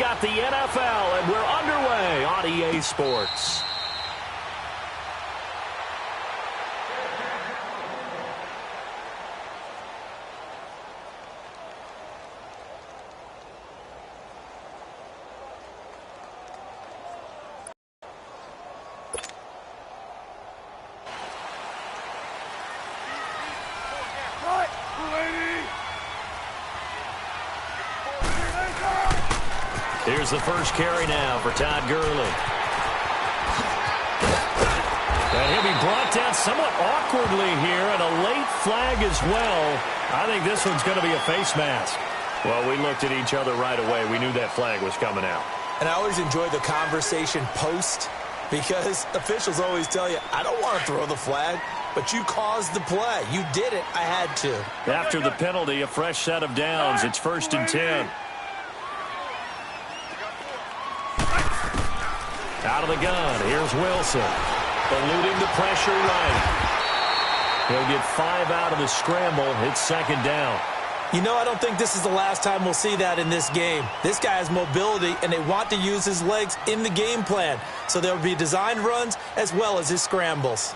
got the NFL, and we're underway on EA Sports. Here's the first carry now for Todd Gurley. And he'll be brought down somewhat awkwardly here, and a late flag as well. I think this one's going to be a face mask. Well, we looked at each other right away. We knew that flag was coming out. And I always enjoy the conversation post, because officials always tell you, I don't want to throw the flag, but you caused the play. You did it. I had to. After the penalty, a fresh set of downs. It's 1st and 10. Out of the gun, here's Wilson. Eluding the pressure right. He'll get 5 out of the scramble. It's 2nd down. You know, I don't think this is the last time we'll see that in this game. This guy has mobility, and they want to use his legs in the game plan. So there will be designed runs as well as his scrambles.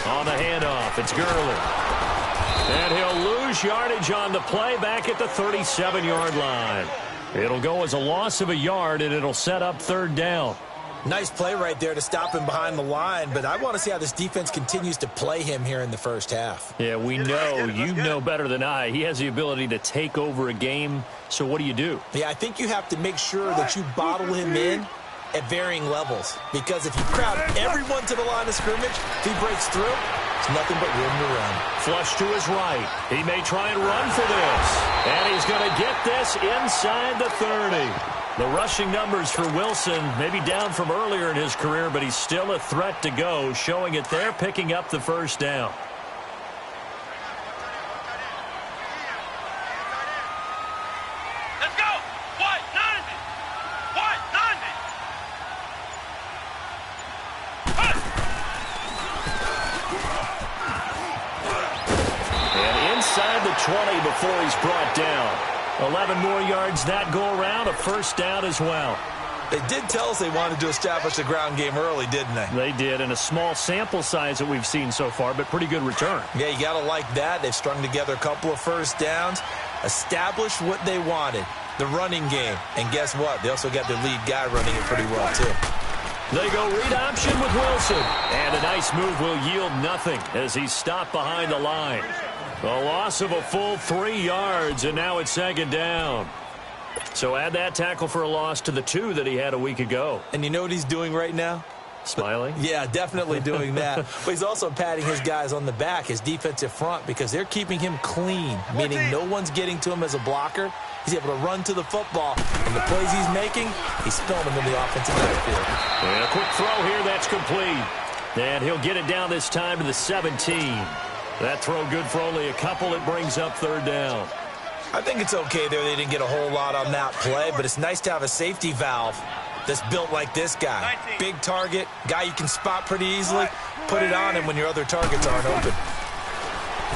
On the handoff, it's Gurley. And he'll lose yardage on the play back at the 37-yard line. It'll go as a loss of a yard, and it'll set up 3rd down. Nice play right there to stop him behind the line, but I want to see how this defense continues to play him here in the first half. Yeah, we know. You know better than I. He has the ability to take over a game, so what do you do? Yeah, I think you have to make sure that you bottle him in at varying levels, because if you crowd everyone to the line of scrimmage, if he breaks through, it's nothing but room to run. Flush to his right. He may try and run for this, and he's going to get this inside the 30. The rushing numbers for Wilson may be down from earlier in his career, but he's still a threat to go, showing it there, picking up the 1st down. Inside the 20 before he's brought down. 11 more yards that go around, a 1st down as well. They did tell us they wanted to establish the ground game early, didn't they? They did, and a small sample size that we've seen so far, but pretty good return. Yeah, you got to like that. They've strung together a couple of 1st downs, established what they wanted, the running game. And guess what? They also got their lead guy running it pretty well, too. They go read option with Wilson. And a nice move will yield nothing as he's stopped behind the line. A loss of a full 3 yards, and now it's 2nd down. So add that tackle for a loss to the 2 that he had a week ago. And you know what he's doing right now? Smiling? Yeah, definitely doing that. But he's also patting his guys on the back, his defensive front, because they're keeping him clean, meaning no one's getting to him as a blocker. He's able to run to the football, and the plays he's making, he's spilling them in the offensive backfield. And a quick throw here, that's complete. And he'll get it down this time to the 17. That throw good for only a couple. It brings up 3rd down. I think it's okay there. They didn't get a whole lot on that play, but it's nice to have a safety valve that's built like this guy. Big target, guy you can spot pretty easily. Put it on him when your other targets aren't open.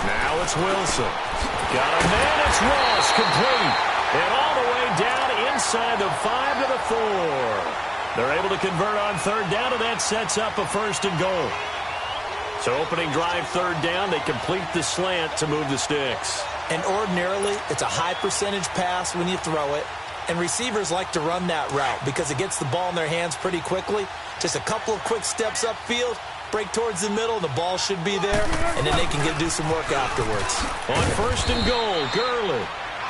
Now it's Wilson. Got a man. It's Ross, complete. And all the way down inside the 5 to the 4. They're able to convert on 3rd down, and that sets up a 1st and goal. So opening drive, 3rd down, they complete the slant to move the sticks. And ordinarily, it's a high percentage pass when you throw it. And receivers like to run that route because it gets the ball in their hands pretty quickly. Just a couple of quick steps upfield, break towards the middle, the ball should be there, and then they can do some work afterwards. On 1st and goal, Gurley.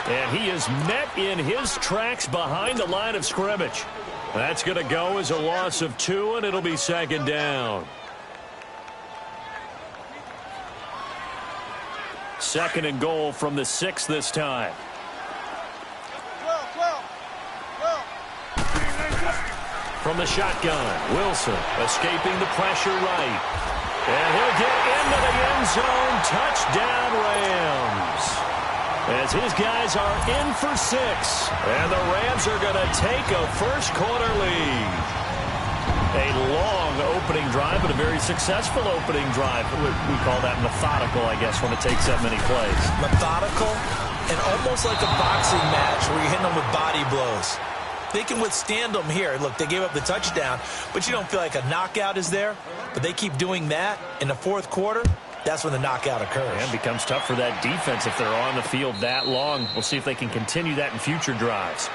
And he is met in his tracks behind the line of scrimmage. That's going to go as a loss of 2, and it'll be 2nd down. 2nd and goal from the 6 this time. From the shotgun, Wilson escaping the pressure right. And he'll get into the end zone touchdown Rams. As his guys are in for 6. And the Rams are going to take a first-quarter lead. A long opening drive, but a very successful opening drive. We call that methodical, I guess, when it takes that many plays. Methodical and almost like a boxing match where you're hitting them with body blows. They can withstand them here. Look, they gave up the touchdown, but you don't feel like a knockout is there. But they keep doing that in the fourth quarter. That's when the knockout occurs. And it becomes tough for that defense if they're on the field that long. We'll see if they can continue that in future drives.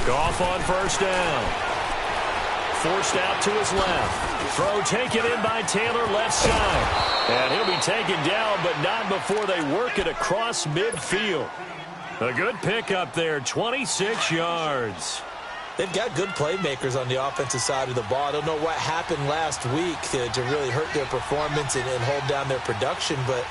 Goff on first down. Forced out to his left. Throw taken in by Taylor left side. And he'll be taken down, but not before they work it across midfield. A good pickup there, 26 yards. They've got good playmakers on the offensive side of the ball. I don't know what happened last week to really hurt their performance and hold down their production, but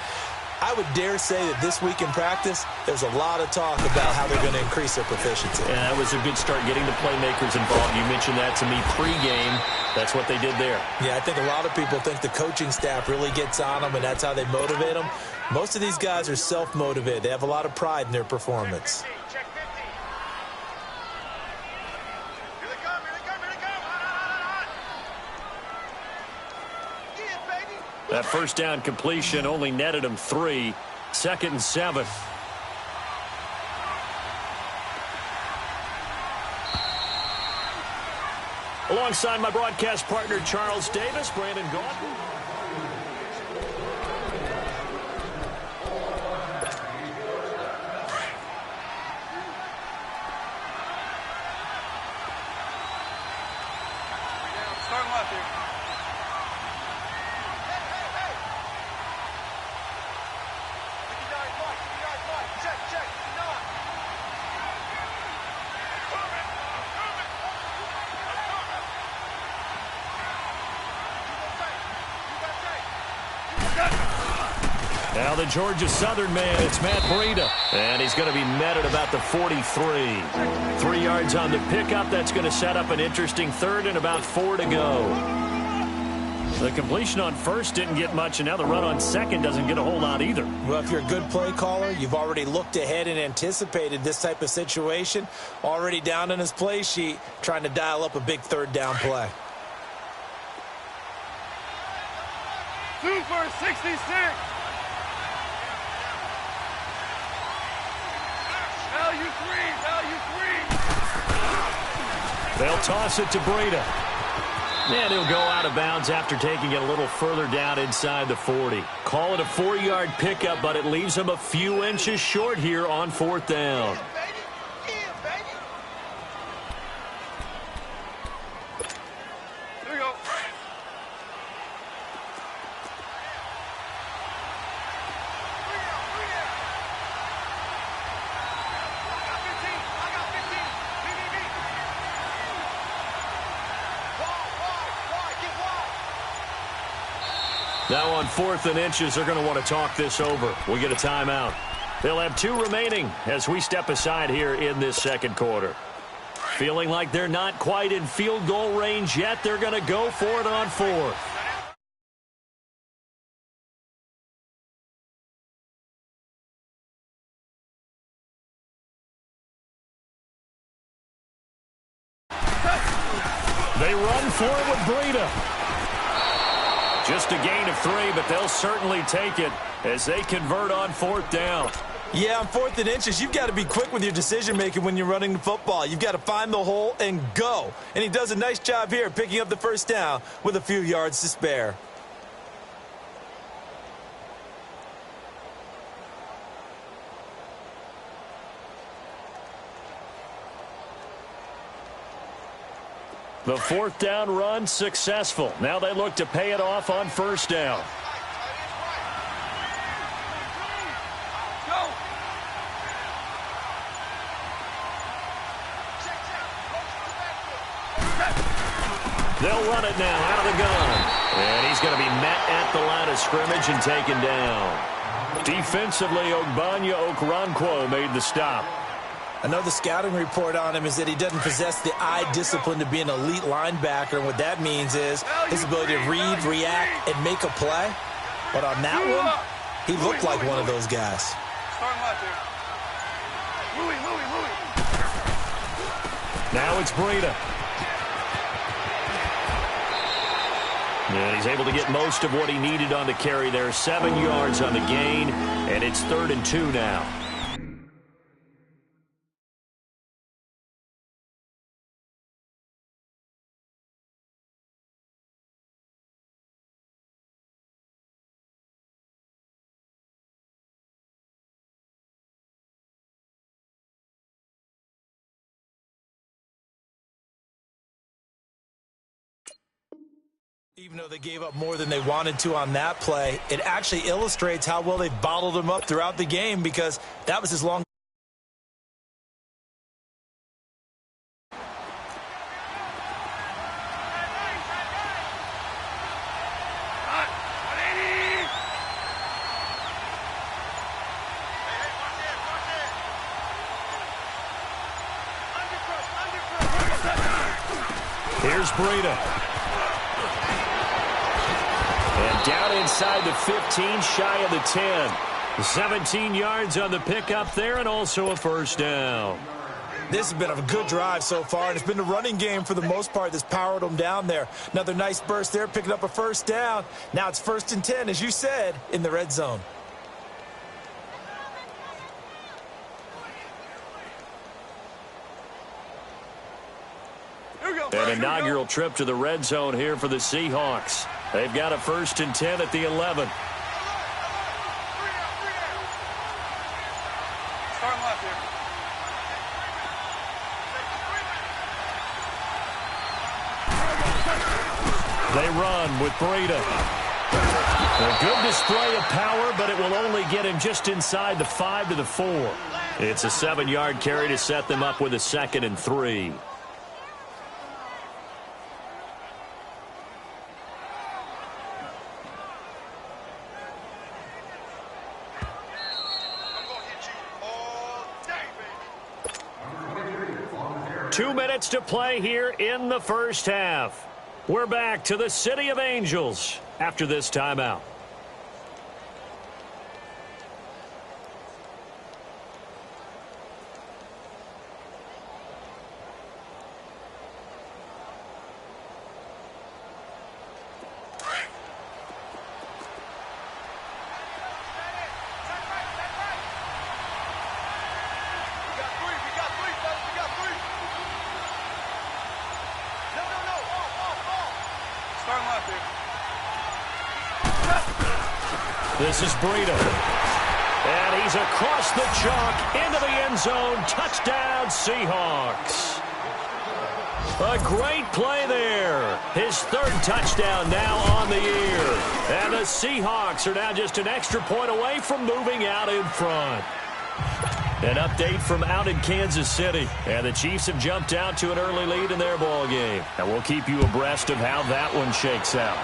I would dare say that this week in practice, there's a lot of talk about how they're going to increase their proficiency. And that was a good start, getting the playmakers involved. You mentioned that to me pregame. That's what they did there. Yeah, I think a lot of people think the coaching staff really gets on them, and that's how they motivate them. Most of these guys are self-motivated. They have a lot of pride in their performance. That first down completion only netted him 3. 2nd and 7. Alongside my broadcast partner, Charles Davis, Brandon Gaudin. Start left here. Now the Georgia Southern man, it's Matt Breida. And he's going to be met at about the 43. 3 yards on the pickup. That's going to set up an interesting 3rd and about 4 to go. The completion on first didn't get much, and now the run on second doesn't get a whole lot either. Well, if you're a good play caller, you've already looked ahead and anticipated this type of situation. Already down in his play sheet, trying to dial up a big 3rd down play. 2 for 66. Value 3. They'll toss it to Breida. And he'll go out of bounds after taking it a little further down inside the 40. Call it a 4-yard pickup, but it leaves him a few inches short here on 4th down. Here we go. Now on 4th and inches, they're going to want to talk this over. We get a timeout. They'll have 2 remaining as we step aside here in this 2nd quarter. Feeling like they're not quite in field goal range yet, they're going to go for it on 4th. They run for it with Breida. Just a gain of 3, but they'll certainly take it as they convert on 4th down. Yeah, on 4th and inches, you've got to be quick with your decision-making when you're running the football. You've got to find the hole and go. And he does a nice job here picking up the first down with a few yards to spare. The 4th down run successful. Now they look to pay it off on 1st down. They'll run it now out of the gun. And he's going to be met at the line of scrimmage and taken down. Defensively, Ogbanya Okoronkwo made the stop. I know the scouting report on him is that he doesn't possess the eye discipline to be an elite linebacker. And what that means is his ability to read, react, and make a play. But on that one, he looked like one of those guys. Now it's Breida. And he's able to get most of what he needed on the carry there. 7 yards on the gain, and it's 3rd and 2 now. Even though they gave up more than they wanted to on that play, it actually illustrates how well they bottled him up throughout the game, because that was his long. Here's Breida. And down inside the 15, shy of the 10. 17 yards on the pickup there, and also a first down. This has been a good drive so far, and it's been the running game for the most part that's powered them down there. Another nice burst there, picking up a first down. Now it's 1st and 10, as you said, in the red zone. An inaugural trip to the red zone here for the Seahawks. They've got a 1st and 10 at the 11. They run with Breida. A good display of power, but it will only get him just inside the 5 to the 4. It's a 7-yard carry to set them up with a 2nd and 3. Two minutes to play here in the first half. We're back to the City of Angels after this timeout. This is Breida. And he's across the chalk into the end zone. Touchdown, Seahawks. A great play there. His 3rd touchdown now on the year. And the Seahawks are now just an extra point away from moving out in front. An update from out in Kansas City. And the Chiefs have jumped out to an early lead in their ball game. And we'll keep you abreast of how that one shakes out.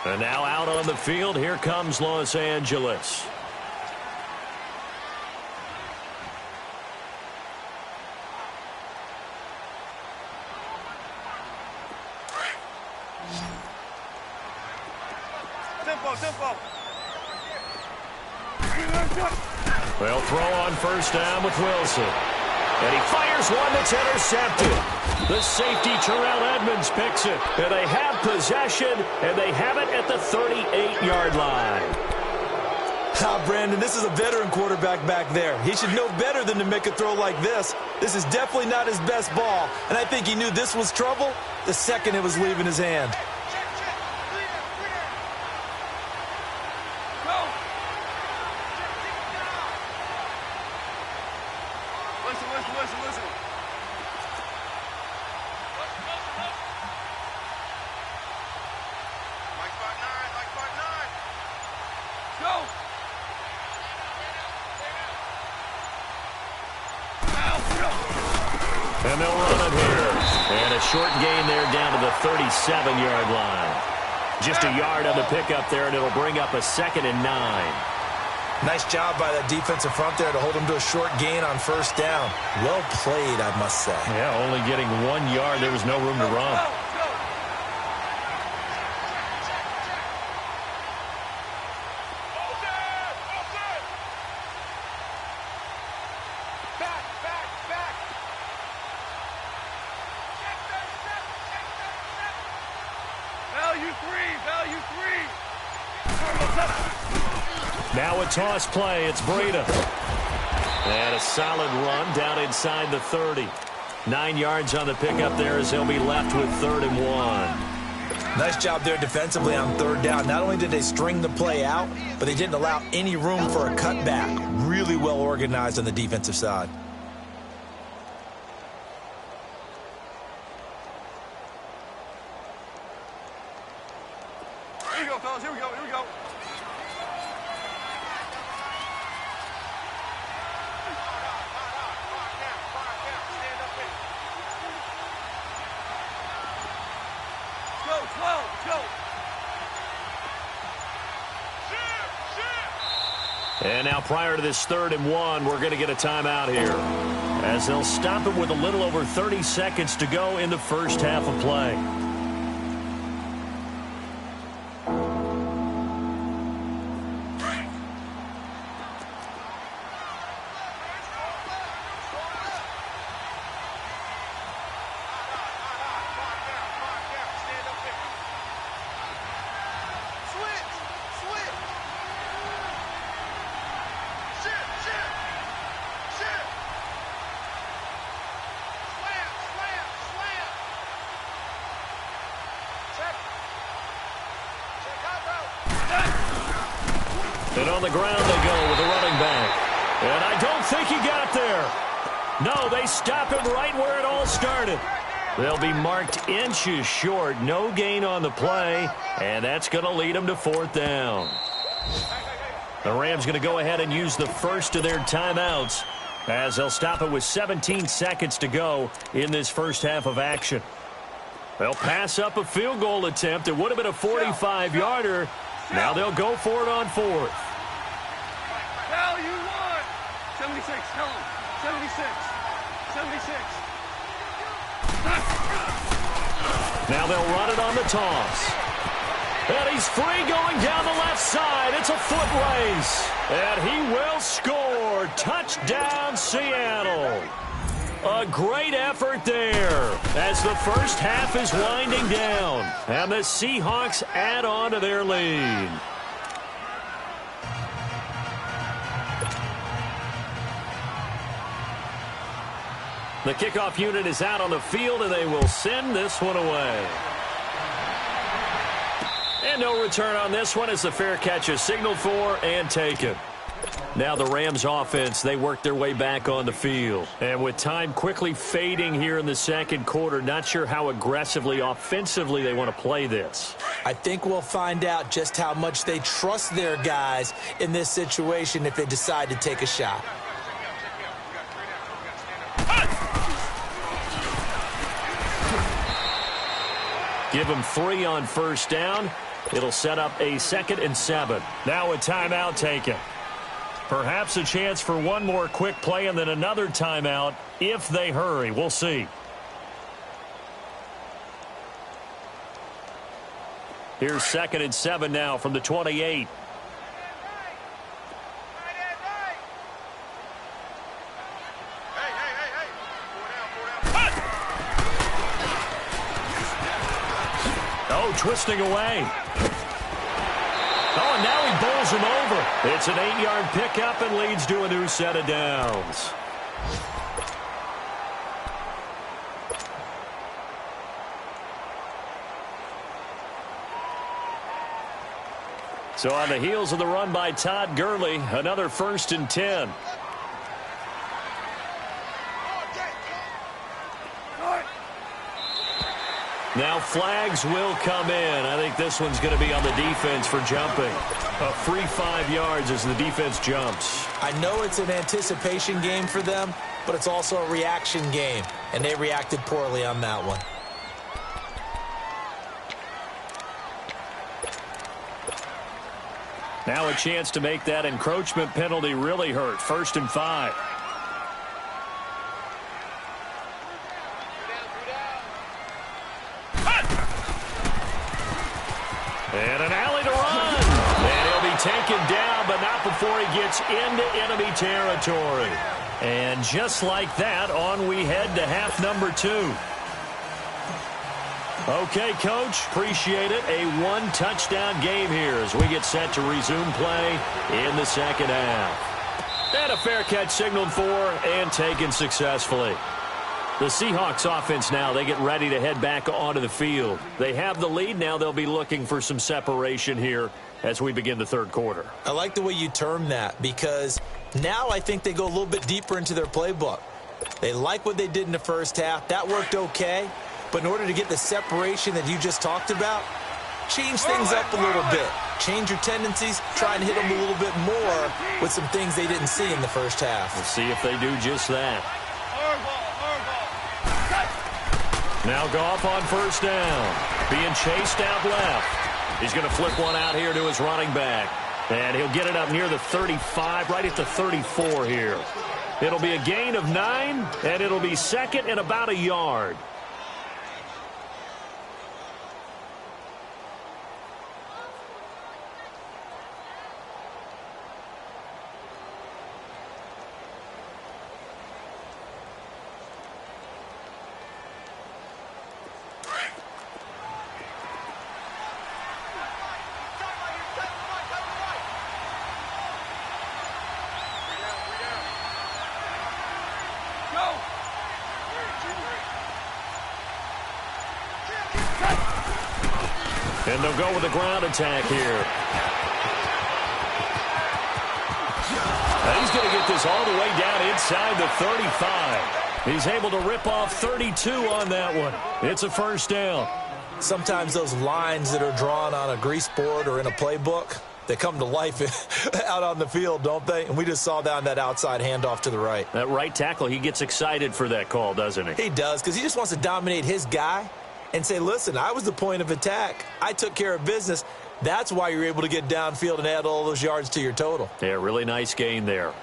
And now out on the field, here comes Los Angeles. Tempo. They'll throw on 1st down with Wilson. And he fires one that's intercepted. The safety, Terrell Edmonds, picks it. And they have possession, and they have it at the 38-yard line. Brandon, this is a veteran quarterback back there. He should know better than to make a throw like this. This is definitely not his best ball, and I think he knew this was trouble the second it was leaving his hand. Listen. Mike 9. Go. Now. And they'll run it here. And a short gain there down to the 37-yard line. Just a yard on the pickup there, and it'll bring up a 2nd and 9. Nice job by that defensive front there to hold him to a short gain on first down. Well played, I must say. Yeah, only getting 1 yard. There was no room to run. Now a toss play. It's Breida. And a solid run down inside the 30. 9 yards on the pickup there as he'll be left with 3rd and 1. Nice job there defensively on 3rd down. Not only did they string the play out, but they didn't allow any room for a cutback. Really well organized on the defensive side. Here we go, fellas. Here we go. Here we go. And now prior to this 3rd and 1, we're going to get a timeout here, as they'll stop it with a little over 30 seconds to go in the first half of play. And on the ground they go with the running back. And I don't think he got there. No, they stop him right where it all started. They'll be marked inches short. No gain on the play. And that's going to lead them to 4th down. The Rams going to go ahead and use the first of their timeouts, as they'll stop it with 17 seconds to go in this first half of action. They'll pass up a field goal attempt. It would have been a 45-yarder. Now they'll go for it on 4th. Hell, you won. 76. Tell him. 76. 76. Now they'll run it on the toss. And he's free going down the left side. It's a foot race. And he will score. Touchdown, Seattle. A great effort there as the first half is winding down. And the Seahawks add on to their lead. The kickoff unit is out on the field, and they will send this one away. And no return on this one as the fair catch is signaled for and taken. Now the Rams offense, they work their way back on the field. And with time quickly fading here in the second quarter, not sure how aggressively, offensively they want to play this. I think we'll find out just how much they trust their guys in this situation if they decide to take a shot. Give them 3 on first down. It'll set up a 2nd and 7. Now a timeout taken. Perhaps a chance for one more quick play and then another timeout if they hurry. We'll see. Here's 2nd and 7 now from the 28. Oh, twisting away. Oh, and now he bowls him over. It's an 8-yard pickup and leads to a new set of downs. So on the heels of the run by Todd Gurley, another 1st and 10. Now flags will come in. I think this one's going to be on the defense for jumping. A free 5 yards as the defense jumps. I know it's an anticipation game for them, but it's also a reaction game, and they reacted poorly on that one. Now a chance to make that encroachment penalty really hurt. 1st and 5. And an alley to run. And he'll be taken down, but not before he gets into enemy territory. And just like that, on we head to half number 2. Okay, Coach, appreciate it. A 1-touchdown game here as we get set to resume play in the second half. And a fair catch signaled for and taken successfully. The Seahawks offense now, they get ready to head back onto the field. They have the lead. Now they'll be looking for some separation here as we begin the third quarter. I like the way you term that because now I think they go a little bit deeper into their playbook. They like what they did in the first half. That worked okay. But in order to get the separation that you just talked about, change things up a little bit. Change your tendencies. Try and hit them a little bit more with some things they didn't see in the first half. We'll see if they do just that. Now Goff on 1st down. Being chased out left. He's going to flip one out here to his running back. And he'll get it up near the 35, right at the 34 here. It'll be a gain of 9, and it'll be second and about a yard. And they'll go with a ground attack here. And he's going to get this all the way down inside the 35. He's able to rip off 32 on that one. It's a 1st down. Sometimes those lines that are drawn on a grease board or in a playbook, they come to life out on the field, don't they? And we just saw that on that outside handoff to the right. That right tackle, he gets excited for that call, doesn't he? He does, because he just wants to dominate his guy and say, listen, I was the point of attack. I took care of business. That's why you're able to get downfield and add all those yards to your total. Yeah, really nice gain there.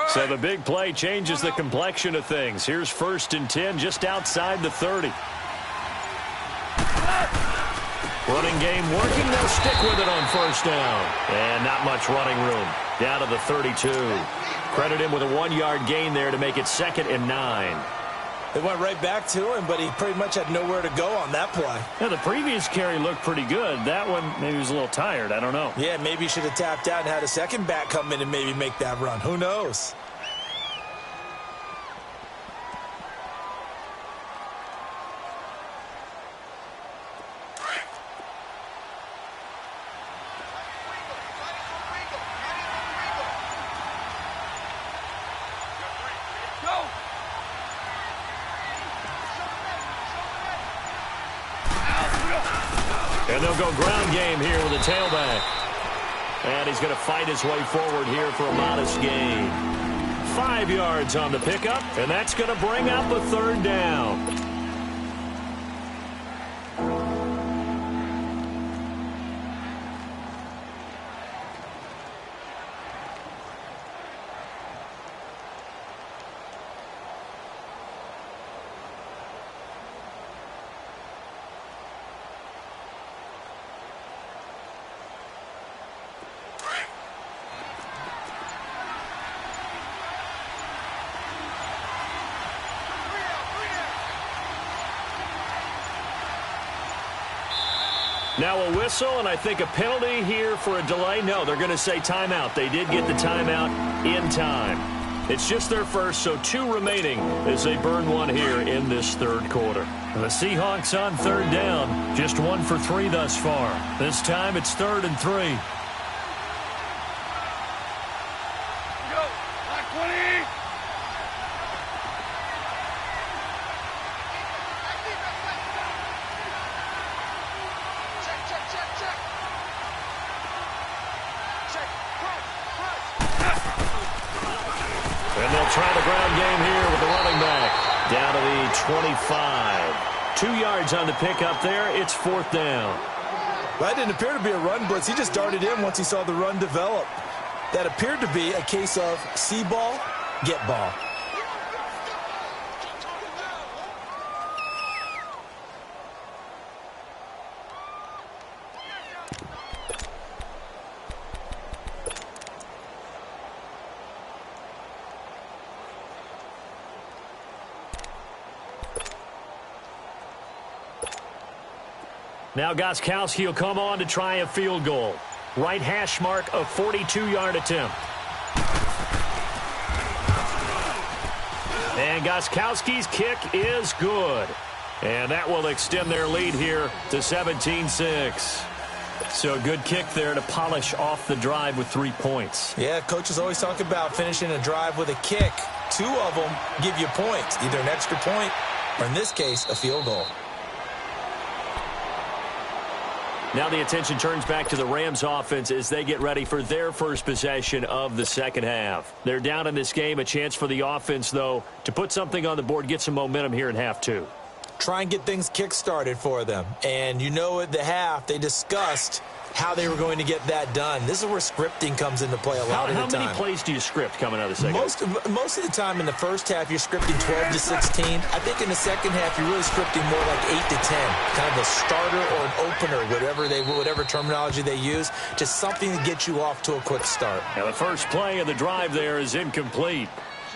So the big play changes the complexion of things. Here's 1st and 10 just outside the 30. Running game working. They'll stick with it on 1st down. And not much running room. Down to the 32. Credit him with a 1-yard gain there to make it 2nd and 9. They went right back to him, but he pretty much had nowhere to go on that play. Yeah, the previous carry looked pretty good. That one, maybe he was a little tired. I don't know. Yeah, maybe he should have tapped out and had a second back come in and maybe make that run. Who knows? And they'll go ground game here with a tailback. And he's going to fight his way forward here for a modest gain. 5 yards on the pickup, and that's going to bring up a 3rd down. Now a whistle, and I think a penalty here for a delay. No, they're going to say timeout. They did get the timeout in time. It's just their first, so 2 remaining as they burn one here in this 3rd quarter. The Seahawks on 3rd down, just 1 for 3 thus far. This time it's 3rd and 3. Go, Black 20. And they'll try the ground game here with the running back. Down to the 25. 2 yards on the pickup there. It's 4th down. That didn't appear to be a run blitz. He just darted in once he saw the run develop. That appeared to be a case of see ball, get ball. Now Gostkowski will come on to try a field goal. Right hash mark, a 42-yard attempt. And Gostkowski's kick is good. And that will extend their lead here to 17-6. So a good kick there to polish off the drive with 3 points. Yeah, coaches always talk about finishing a drive with a kick. 2 of them give you points, either an extra point or, in this case, a field goal. Now the attention turns back to the Rams offense as they get ready for their first possession of the second half. They're down in this game. A chance for the offense, though, to put something on the board, get some momentum here in half 2. Try and get things kick-started for them. And you know at the half, they discussed how they were going to get that done. This is where scripting comes into play a lot of the time. How many plays do you script coming out of the second half? Most of the time in the first half, you're scripting 12 to 16. I think in the second half, you're really scripting more like 8 to 10. Kind of a starter or an opener, whatever terminology they use. Just something to get you off to a quick start. Now the first play of the drive there is incomplete.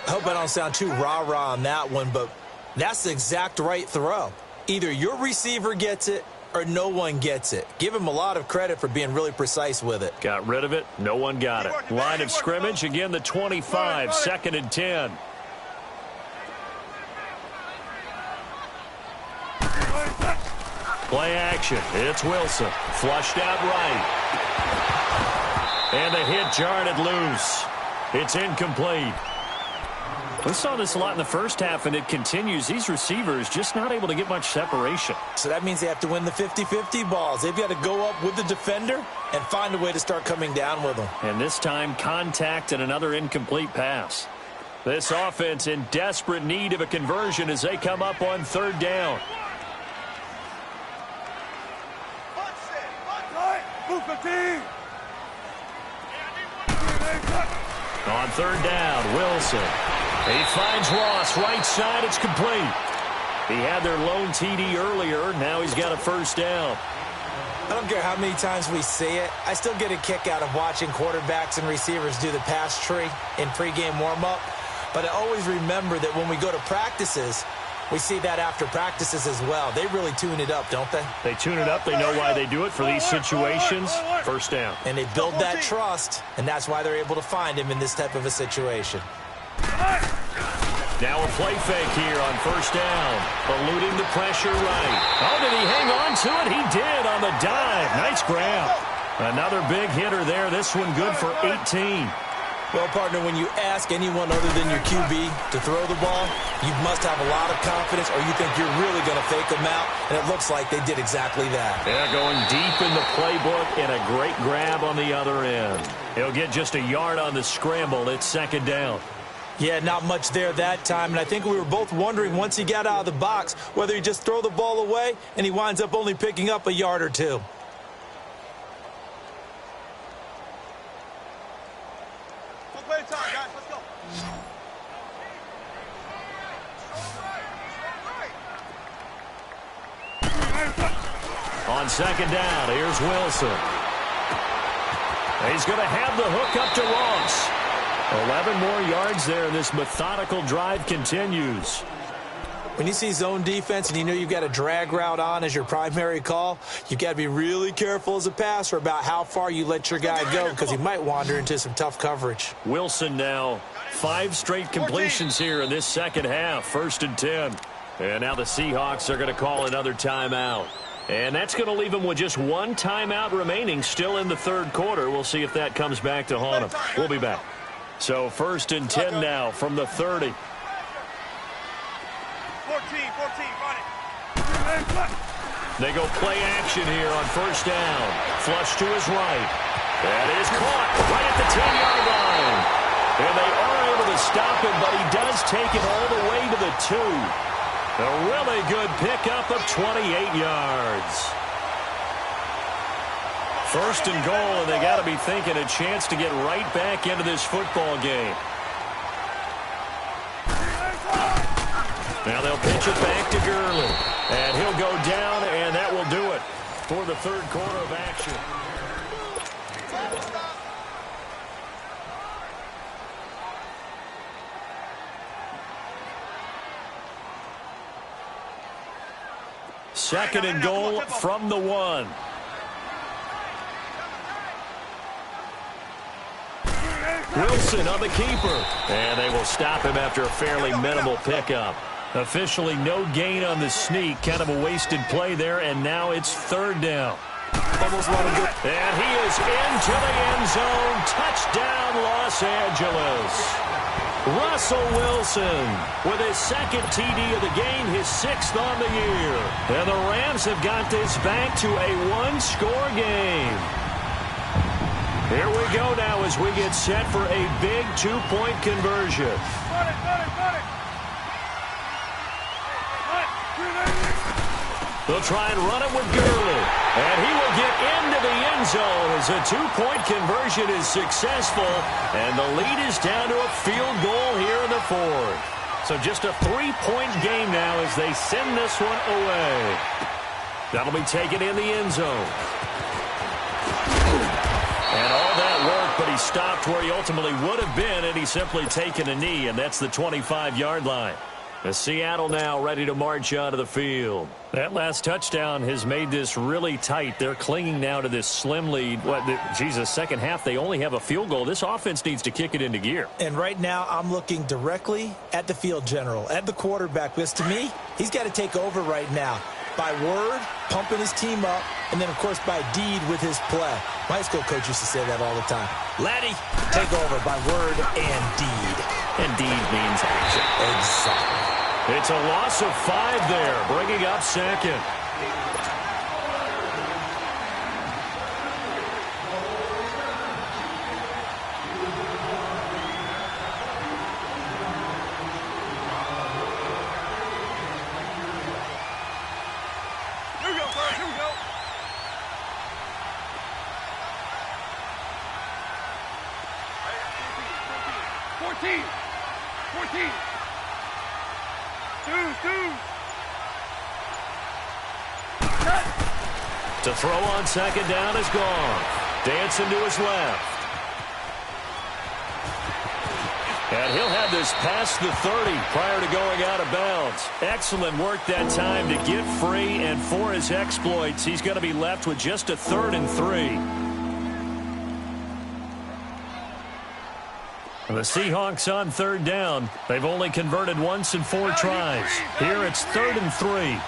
I hope I don't sound too rah-rah on that one, but that's the exact right throw. Either your receiver gets it or no one gets it. Give him a lot of credit for being really precise with it. Got rid of it. No one got it. Line of scrimmage, again, the 25, 2nd and 10. Play action. It's Wilson. Flushed out right. And the hit jarred it loose. It's incomplete. We saw this a lot in the first half, and it continues. These receivers just not able to get much separation. So that means they have to win the 50-50 balls. They've got to go up with the defender and find a way to start coming down with them. And this time, contact and another incomplete pass. This offense in desperate need of a conversion as they come up on 3rd down. On 3rd down, Wilson. He finds Ross, right side, it's complete. He had their lone TD earlier, now he's got a 1st down. I don't care how many times we see it. I still get a kick out of watching quarterbacks and receivers do the pass tree in pregame warm-up. But I always remember that when we go to practices, we see that after practices as well. They really tune it up, don't they? They tune it up. They know why they do it for these situations. 1st down. And they build that trust, and that's why they're able to find him in this type of a situation. Now a play fake here on 1st down. Eluding the pressure right. Oh, did he hang on to it? He did on the dive. Nice grab. Another big hitter there. This one good for 18. Well, partner, when you ask anyone other than your QB to throw the ball, you must have a lot of confidence or you think you're really going to fake them out, and it looks like they did exactly that. Yeah, going deep in the playbook and a great grab on the other end. He'll get just a yard on the scramble. It's 2nd down. Yeah, not much there that time, and I think we were both wondering once he got out of the box whether he just throw the ball away and he winds up only picking up a yard or 2. On 2nd down, here's Wilson. He's going to have the hook up to Ross. 11 more yards there, and this methodical drive continues. When you see zone defense and you know you've got a drag route on as your primary call, you've got to be really careful as a passer about how far you let your guy go because he might wander into some tough coverage. Wilson now 5 straight completions here in this second half. 1st and 10. And now the Seahawks are going to call another timeout. And that's going to leave them with just 1 timeout remaining still in the 3rd quarter. We'll see if that comes back to haunt them. We'll be back. So 1st and 10 now from the 30. 14, run it. They go play action here on 1st down. Flush to his right. That is caught. the 10-yard line. And they are able to stop him, but he does take it all the way to the 2. A really good pickup of 28 yards. First and goal, and they got to be thinking a chance to get right back into this football game. Now they'll pitch it back to Gurley. And he'll go down, and that will do it for the third quarter of action. Second and goal from the 1. Wilson on the keeper. And they will stop him after a fairly minimal pickup. Officially no gain on the sneak. Kind of a wasted play there, and now it's third down. Almost let him go. And he is into the end zone. Touchdown, Los Angeles. Russell Wilson with his second TD of the game, his 6th on the year. And the Rams have got this back to a one-score game. Here we go now as we get set for a big two-point conversion. They'll try and run it with Gurley. And he will get into the end zone as a two-point conversion is successful. And the lead is down to a field goal here in the 4th. So just a 3-point game now as they send this one away. That'll be taken in the end zone. And all that work, but he stopped where he ultimately would have been, and he's simply taken a knee, and that's the 25-yard line. As Seattle now ready to march onto the field. That last touchdown has made this really tight. They're clinging now to this slim lead. Second half, they only have a field goal. This offense needs to kick it into gear. And right now, I'm looking directly at the field general, at the quarterback, because to me, he's got to take over right now. By word, pumping his team up, and then, of course, by deed with his play. My high school coach used to say that all the time. Laddie, take over by word and deed. And deed means action. Exactly. It's a loss of 5 there, bringing up second. Here we go, Carl. Here we go. Hey, 14. To throw on second down is gone. Dancing to his left. And he'll have this past the 30 prior to going out of bounds. Excellent work that time to get free, and for his exploits, he's going to be left with just a 3rd and 3. The Seahawks on 3rd down. They've only converted once in 4 tries. Here it's 3rd and 3.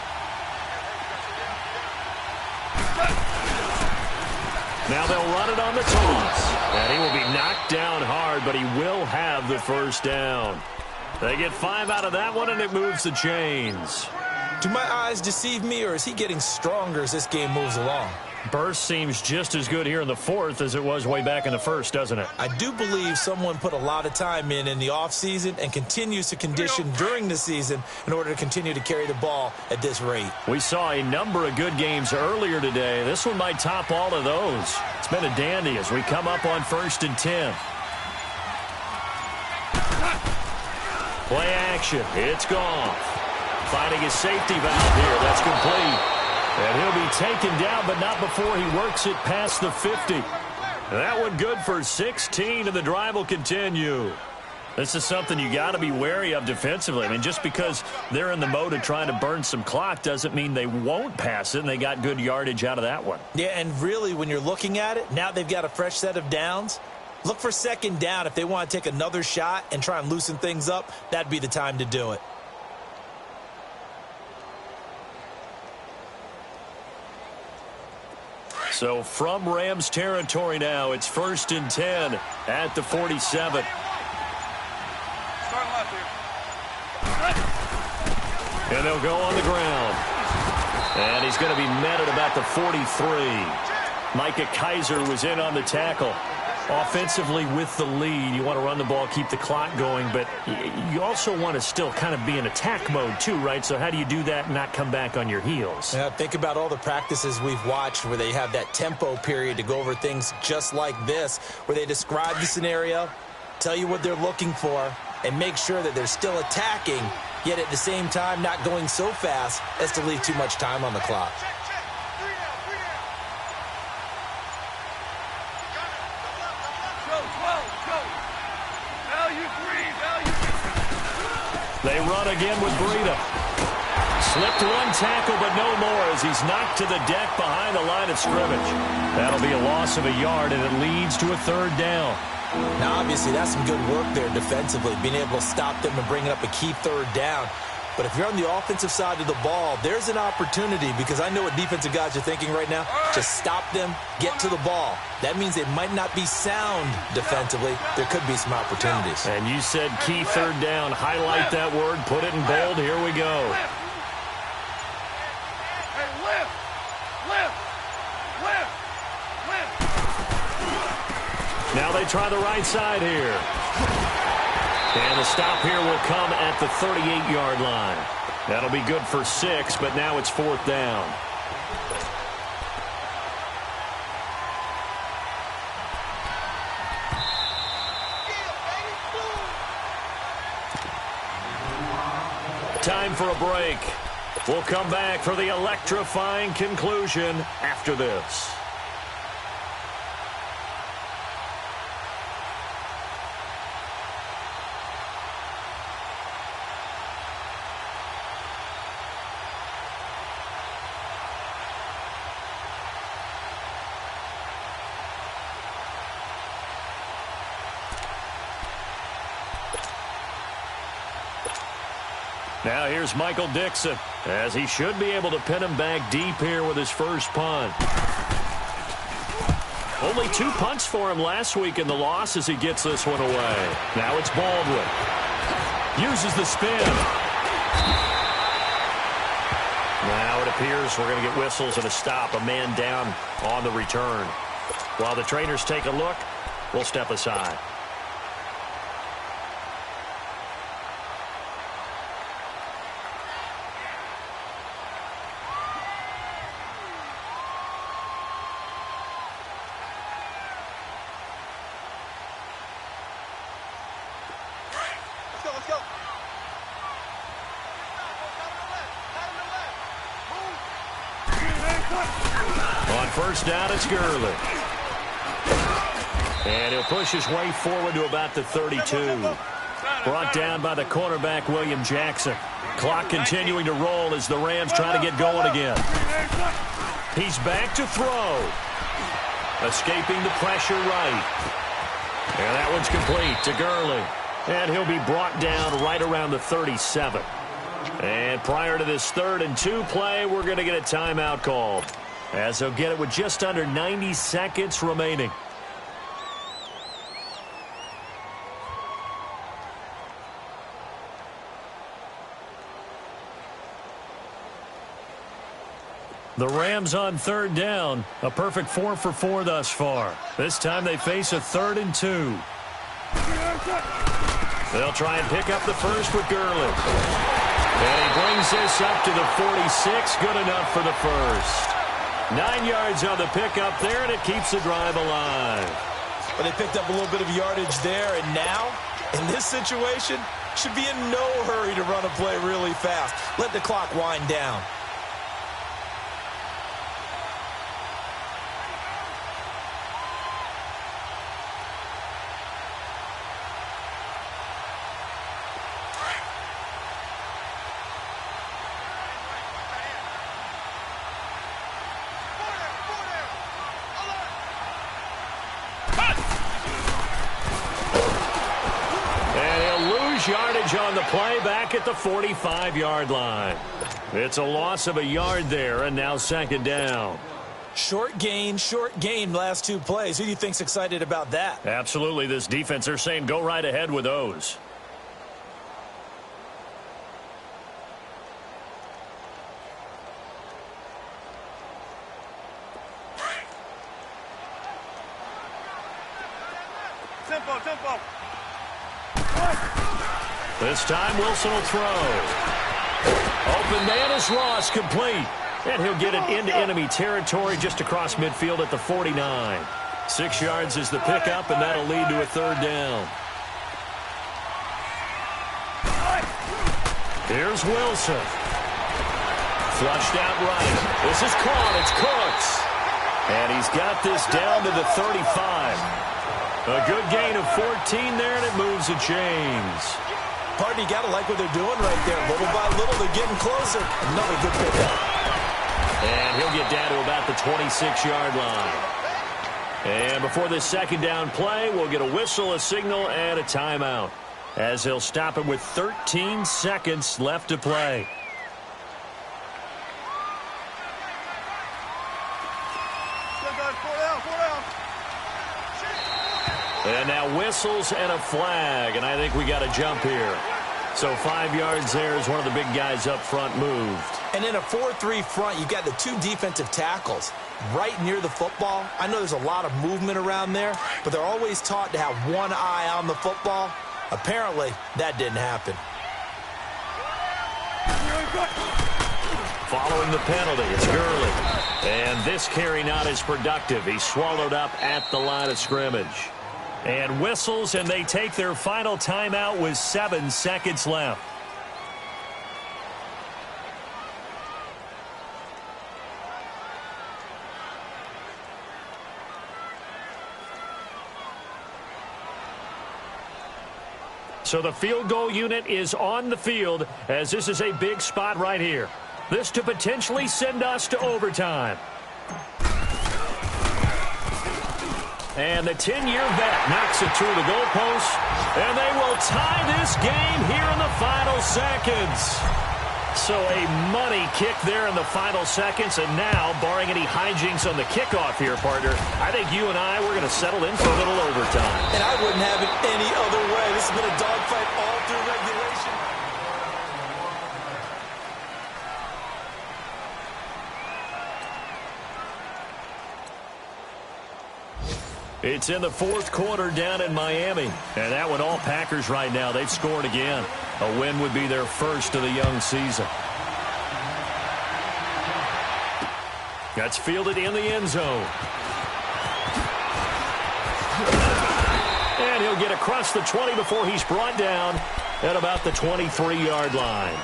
Now they'll run it on the toss. And he will be knocked down hard, but he will have the first down. They get 5 out of that one, and it moves the chains. Do my eyes deceive me, or is he getting stronger as this game moves along? Burst seems just as good here in the 4th as it was way back in the 1st, doesn't it? I do believe someone put a lot of time in the offseason and continues to condition during the season in order to continue to carry the ball at this rate. We saw a number of good games earlier today. This one might top all of those. It's been a dandy as we come up on 1st and 10. Play action. It's gone. Finding his safety valve here. That's complete. And he'll be taken down, but not before he works it past the 50. That one good for 16, and the drive will continue. This is something you got to be wary of defensively. I mean, just because they're in the mode of trying to burn some clock doesn't mean they won't pass it, and they got good yardage out of that one. Yeah, and really, when you're looking at it, now they've got a fresh set of downs. Look for second down. If they want to take another shot and try and loosen things up, that'd be the time to do it. So from Rams territory now, it's 1st and 10 at the 47. Start left here. And they'll go on the ground. And he's going to be met at about the 43. Micah Kaiser was in on the tackle. Offensively with the lead, you want to run the ball, keep the clock going, but you also want to still kind of be in attack mode too, right? So how do you do that and not come back on your heels? Yeah, think about all the practices we've watched where they have that tempo period to go over things just like this, where they describe the scenario, tell you what they're looking for, and make sure that they're still attacking, yet at the same time not going so fast as to leave too much time on the clock. They run again with Breida. Slipped one tackle, but no more as he's knocked to the deck behind the line of scrimmage. That'll be a loss of a yard, and it leads to a third down. Now, obviously, that's some good work there defensively, being able to stop them and bring up a key third down. But if you're on the offensive side of the ball, there's an opportunity, because I know what defensive guys are thinking right now. Just stop them, get to the ball. That means they might not be sound defensively. There could be some opportunities. And you said key third down. Highlight that word, put it in bold. Here we go. Hey, lift! Lift! Lift! Lift! Now they try the right side here. And the stop here will come at the 38-yard line. That'll be good for 6, but now it's 4th down. Time for a break. We'll come back for the electrifying conclusion after this. Now here's Michael Dixon, as he should be able to pin him back deep here with his first punt. Only 2 punts for him last week in the loss as he gets this one away. Now it's Baldwin. Uses the spin. Now it appears we're going to get whistles and a stop, a man down on the return. While the trainers take a look, we'll step aside. On first down, it's Gurley. And he'll push his way forward to about the 32. Brought down by the cornerback, William Jackson. Clock continuing to roll as the Rams try to get going again. He's back to throw. Escaping the pressure right. And that one's complete to Gurley. And he'll be brought down right around the 37. And prior to this 3rd and 2 play, we're going to get a timeout called, as they'll get it with just under 90 seconds remaining. The Rams on 3rd down, a perfect 4 for 4 thus far. This time they face a 3rd and 2. They'll try and pick up the first with Gurley. And he brings this up to the 46. Good enough for the first. 9 yards on the pickup there, and it keeps the drive alive. But they picked up a little bit of yardage there, and now, in this situation, should be in no hurry to run a play really fast. Let the clock wind down. Yardage on the play back at the 45-yard line. It's a loss of a yard there, and now 2nd down. Short gain last 2 plays. Who do you think's excited about that? Absolutely. This defense, they're saying go right ahead with those. Tempo, tempo. This time Wilson will throw. Open man is Ross, complete. And he'll get it into enemy territory just across midfield at the 49. 6 yards is the pickup, and that'll lead to a third down. Here's Wilson. Flushed out right. This is caught. It's Cooks. And he's got this down to the 35. A good gain of 14 there, and it moves the chains. Partner, you got to like what they're doing right there. Little by little, they're getting closer. Another good pickup. And he'll get down to about the 26-yard line. And before this second down play, we'll get a whistle, a signal, and a timeout, as they'll stop him with 13 seconds left to play. And now whistles and a flag, and I think we got a jump here. So 5 yards there as one of the big guys up front moved. And in a 4-3 front, you've got the 2 defensive tackles right near the football. I know there's a lot of movement around there, but they're always taught to have one eye on the football. Apparently, that didn't happen. Following the penalty, it's Gurley. And this carry not as productive. He's swallowed up at the line of scrimmage. And whistles, and they take their final timeout with 7 seconds left. So the field goal unit is on the field, as this is a big spot right here. This to potentially send us to overtime. And the 10-year vet knocks it through the goalpost, and they will tie this game here in the final seconds. So a money kick there in the final seconds, and now, barring any hijinks on the kickoff here, partner, I think you and I, we're going to settle in for a little overtime. And I wouldn't have it any other way. This has been a dogfight all through regulation. It's in the fourth quarter down in Miami. And that one all Packers right now. They've scored again. A win would be their first of the young season. That's fielded in the end zone. And he'll get across the 20 before he's brought down at about the 23-yard line.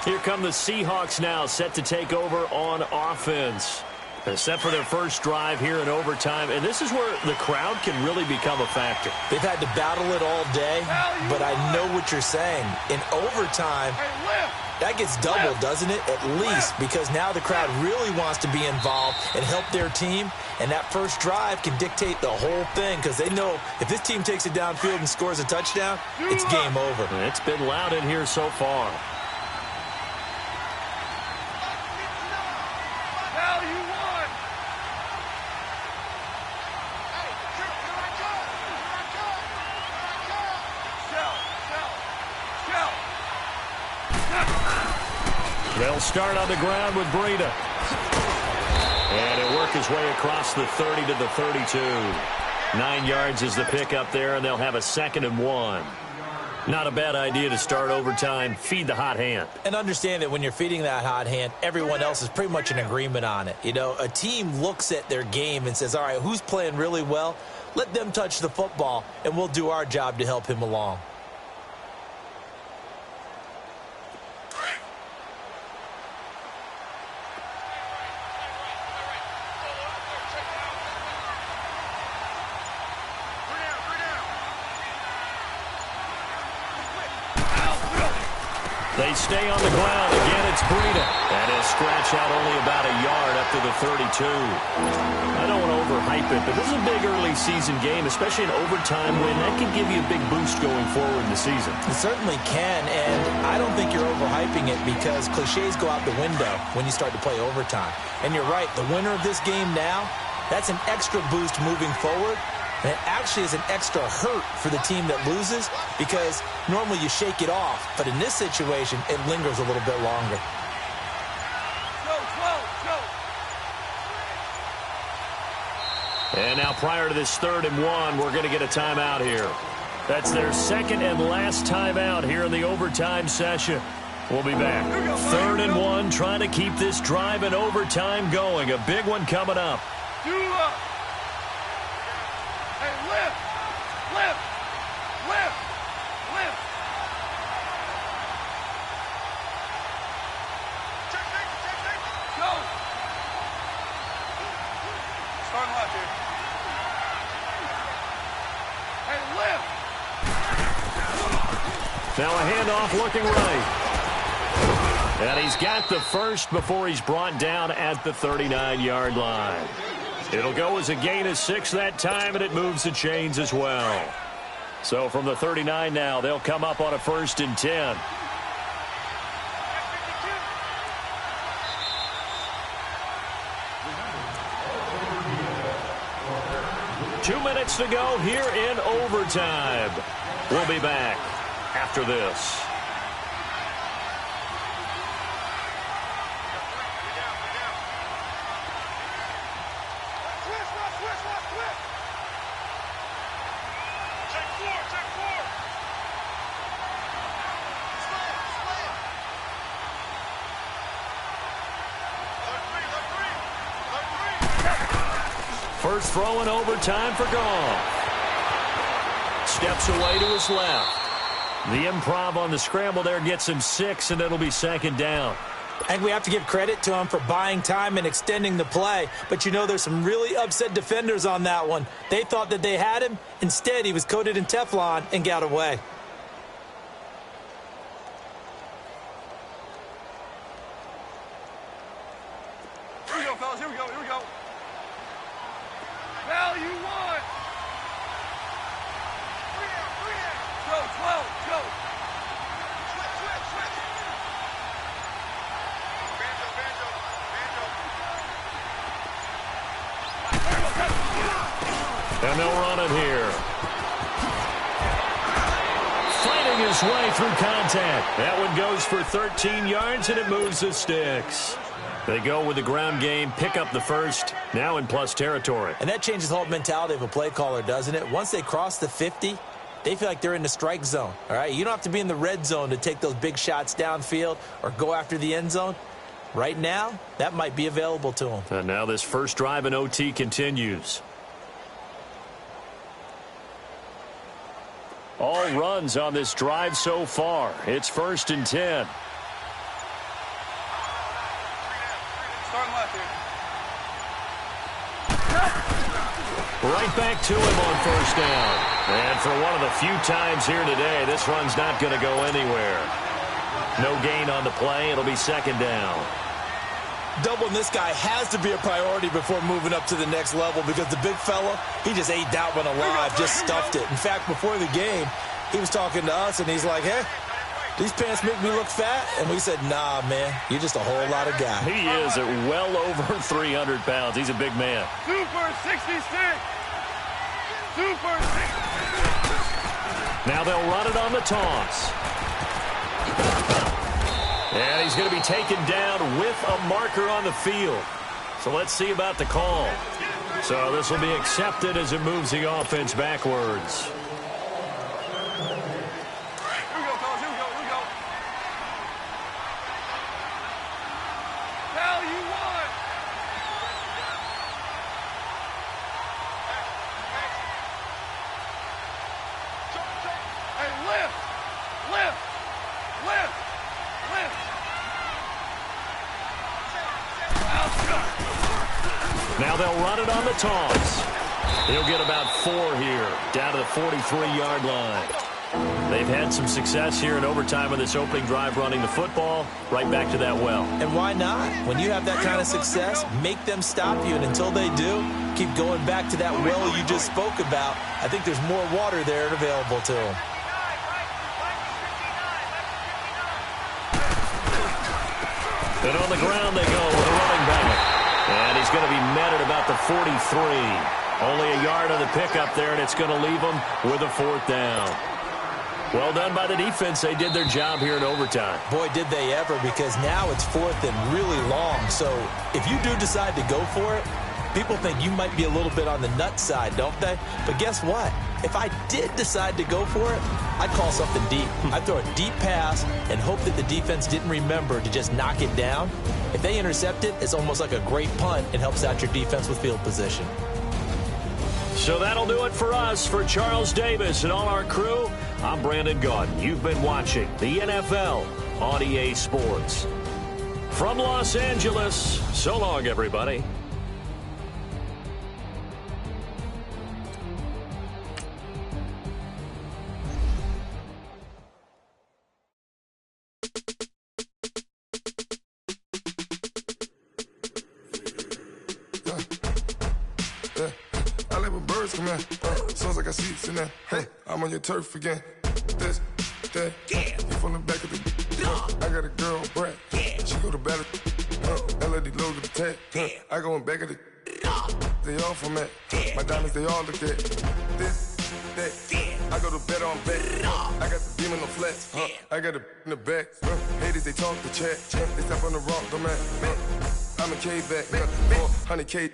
Here come the Seahawks now, set to take over on offense. They're set for their first drive here in overtime, and this is where the crowd can really become a factor. They've had to battle it all day, but I know what you're saying. In overtime, that gets doubled, doesn't it? At least, because now the crowd really wants to be involved and help their team, and that first drive can dictate the whole thing, because they know if this team takes it downfield and scores a touchdown, it's game over. It's been loud in here so far. They'll start on the ground with Breida. And he'll work his way across the 30 to the 32. 9 yards is the pickup there, and they'll have a 2nd and 1. Not a bad idea to start overtime. Feed the hot hand. And understand that when you're feeding that hot hand, everyone else is pretty much in agreement on it. You know, a team looks at their game and says, all right, who's playing really well? Let them touch the football, and we'll do our job to help him along. They stay on the ground. Again, it's Breida. And he'll scratch out only about a yard up to the 32. I don't want to overhype it, but this is a big early season game, especially an overtime win. That can give you a big boost going forward in the season. It certainly can, and I don't think you're overhyping it because cliches go out the window when you start to play overtime. And you're right, the winner of this game now, that's an extra boost moving forward. And it actually is an extra hurt for the team that loses because normally you shake it off. But in this situation, it lingers a little bit longer. And now prior to this 3rd and 1, we're going to get a timeout here. That's their 2nd and last timeout here in the overtime session. We'll be back. 3rd and 1, trying to keep this drive in overtime going. A big one coming up. Do up. Hey, lift. Lift. Lift. Lift. Go. Starting left here. Hey, lift. Now a handoff looking right. And he's got the first before he's brought down at the 39-yard line. It'll go as a gain of 6 that time, and it moves the chains as well. So from the 39 now, they'll come up on a 1st and 10. Two minutes to go here in overtime. We'll be back after this. First throw in overtime for Goff. Steps away to his left. The improv on the scramble there gets him 6, and it'll be 2nd down. I think we have to give credit to him for buying time and extending the play. But, you know, there's some really upset defenders on that one. They thought that they had him. Instead, he was coated in Teflon and got away. Here we go, fellas. Here we go. Here we go. Value 1. Go, 12. Go. Switch. And they'll run it here. Fighting his way through contact. That one goes for 13 yards, and it moves the sticks. They go with the ground game, pick up the first, now in plus territory. And that changes the whole mentality of a play caller, doesn't it? Once they cross the 50, they feel like they're in the strike zone, all right? You don't have to be in the red zone to take those big shots downfield or go after the end zone. Right now, that might be available to them. And now this first drive in OT continues. All runs on this drive so far. It's 1st and 10. Starting left here. Right back to him on 1st down. And for one of the few times here today, this run's not going to go anywhere. No gain on the play. It'll be 2nd down. Doubling this guy has to be a priority before moving up to the next level because the big fella, he just ate that one alive, just stuffed it. In fact, before the game, he was talking to us, and he's like, hey, these pants make me look fat? And we said, nah, man, you're just a whole lot of guy. He is at well over 300 pounds. He's a big man. Super 66. Super 66. Now they'll run it on the toss. And he's going to be taken down with a marker on the field. So let's see about the call. So this will be accepted as it moves the offense backwards. Now they'll run it on the toss. He'll get about 4 here, down to the 43-yard line. They've had some success here in overtime on this opening drive running the football. Right back to that well. And why not? When you have that kind of success, make them stop you. And until they do, keep going back to that well you just spoke about. I think there's more water there and available to them. And on the ground they go with a running back. And he's going to be met at about the 43. Only a yard on the pickup there, and it's going to leave him with a 4th down. Well done by the defense. They did their job here in overtime. Boy, did they ever, because now it's 4th and really long. So if you do decide to go for it, People think you might be a little bit on the nut side, don't they? But guess what? If I did decide to go for it, I'd call something deep. I'd throw a deep pass and hope that the defense didn't remember to just knock it down. If they intercept it, it's almost like a great punt and helps out your defense with field position. So that'll do it for us. For Charles Davis and all our crew, I'm Brandon Gaudin. You've been watching the NFL on EA Sports. From Los Angeles, so long, everybody. Come here, sounds like I see it in there. Hey, I'm on your turf again. This, that, you from the back of the. I got a girl, Brad. She go to battle. LOD logo the tag. I go in back of the. They all from that. My diamonds, they all look at. This, that. I go to bet on bet. I got the beam in the flats. I got it in the back. Haters, they talk the chat. They step on the rock, the man. I'm a K back. 400K.